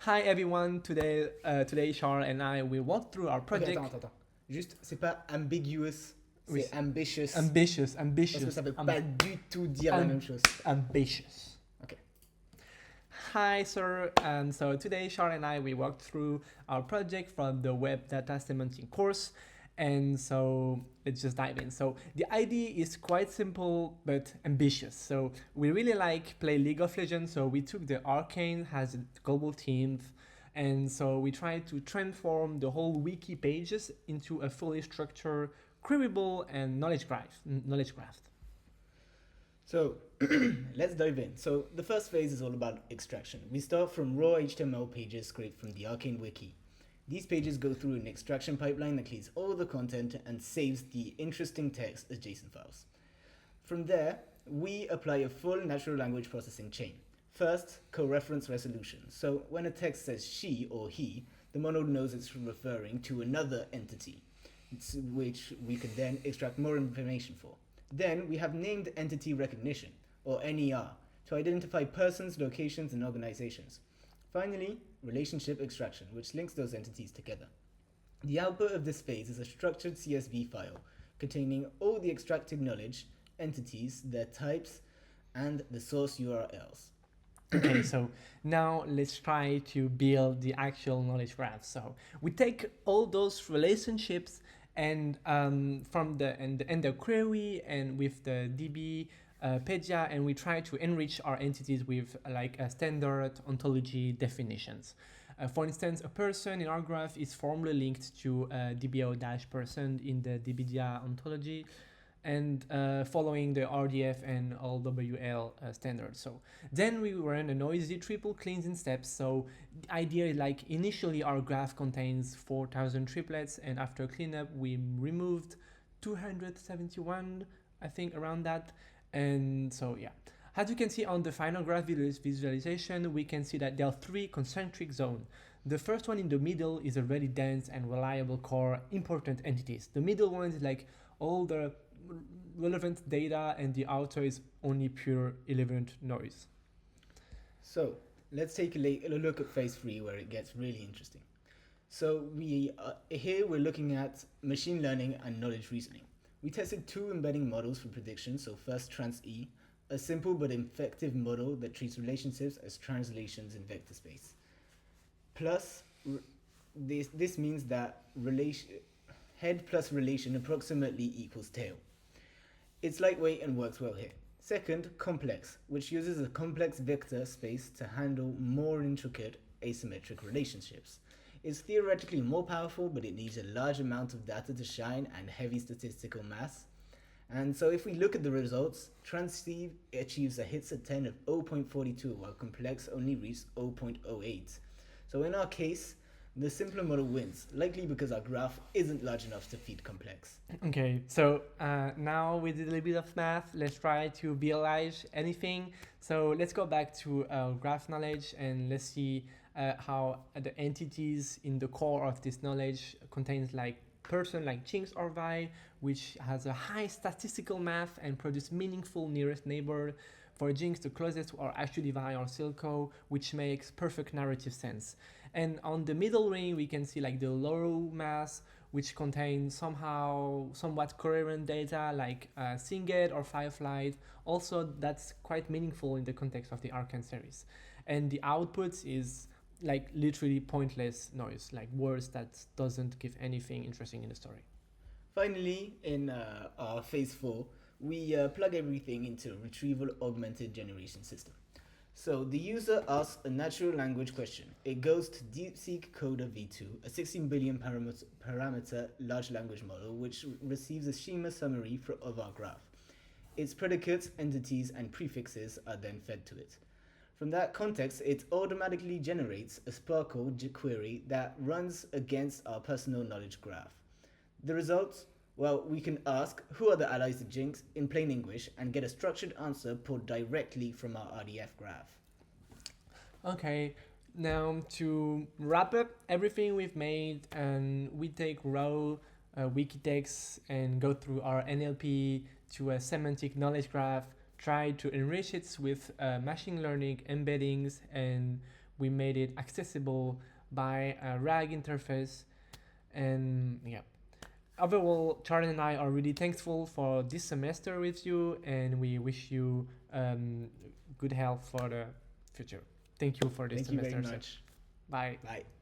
Hi everyone, today Charles and I will walk through our Ok, project. attends. Juste, c'est pas ambiguous, Oui, c'est ambitious. ambitious. Parce que ça veut pas du tout dire la même chose. Ambitious. Ok. Hi sir, and so today Charles and I will walk through our project from the web data semantic course. And so let's just dive in. So the idea is quite simple but ambitious. So we really like play League of Legends. So we took the Arcane has a global team, and so we tried to transform the whole wiki pages into a fully structured, queryable, and knowledge graph. So, let's dive in. So, the first phase is all about extraction. We start from raw HTML pages scraped from the Arcane wiki. These pages go through an extraction pipeline that cleans all the content and saves the interesting text as JSON files. From there, we apply a full natural language processing chain. First, co-reference resolution. So when a text says she or he, the model knows it's referring to another entity, which we could then extract more information for. Then we have named entity recognition, or NER, to identify persons, locations, and organizations. Finally, relationship extraction, which links those entities together. The output of this phase is a structured CSV file containing all the extracted knowledge, entities, their types, and the source URLs. Okay, so now let's try to build the actual knowledge graph. So we take all those relationships and from the query and with the DB pedia, and we try to enrich our entities with like a standard ontology definitions. For instance, a person in our graph is formally linked to DBO-person in the DBDIA ontology, and following the RDF and LWL standards. So then we run a noisy triple cleansing steps. So the idea is like initially our graph contains 4,000 triplets, and after cleanup we removed 271, I think around that. And so yeah, as you can see on the final graph visualization, we can see that there are three concentric zones. The first one in the middle is a really dense and reliable core important entities. The middle one is like all the relevant data, and the outer is only pure irrelevant noise. So let's take a look at phase 3 where it gets really interesting. So here we're looking at machine learning and knowledge reasoning. We tested two embedding models for prediction. So first TransE, a simple but effective model that treats relationships as translations in vector space. Plus, this means that head plus relation approximately equals tail. It's lightweight and works well here. Second, complex, which uses a complex vector space to handle more intricate asymmetric relationships. It's theoretically more powerful, but it needs a large amount of data to shine and heavy statistical mass. And so if we look at the results, TransE achieves a hits at 10 of 0.42, while complex only reaches 0.08. So in our case, the simpler model wins, likely because our graph isn't large enough to feed complex. Okay, so now we did a little bit of math. Let's try to visualize anything. So let's go back to graph knowledge, and let's see how the entities in the core of this knowledge contains like person like Jinx or Vi, which has a high statistical math and produce meaningful nearest neighbor. For Jinx, the closest are actually Vi or Silco, which makes perfect narrative sense. And on the middle ring, we can see like the low mass, which contains somewhat coherent data like Singed or Firefly. Also, that's quite meaningful in the context of the Arcane series. And the output is like literally pointless noise, like words that doesn't give anything interesting in the story. Finally, in our phase 4, we plug everything into a retrieval augmented generation system. So the user asks a natural language question. It goes to DeepSeek Coder v2, a 16 billion parameter large language model, which receives a schema summary of our graph. Its predicates, entities, and prefixes are then fed to it. From that context, it automatically generates a Sparkle query that runs against our personal knowledge graph. The results? Well, we can ask who are the allies to Jinx in plain English and get a structured answer pulled directly from our RDF graph. Okay, now to wrap up everything we've made, and we take raw wiki text and go through our NLP to a semantic knowledge graph, try to enrich it with machine learning embeddings, and we made it accessible by a RAG interface. And yeah, overall, Charlie and I are really thankful for this semester with you, and we wish you good health for the future. Thank you for this Thank you semester. very much. Bye. Bye.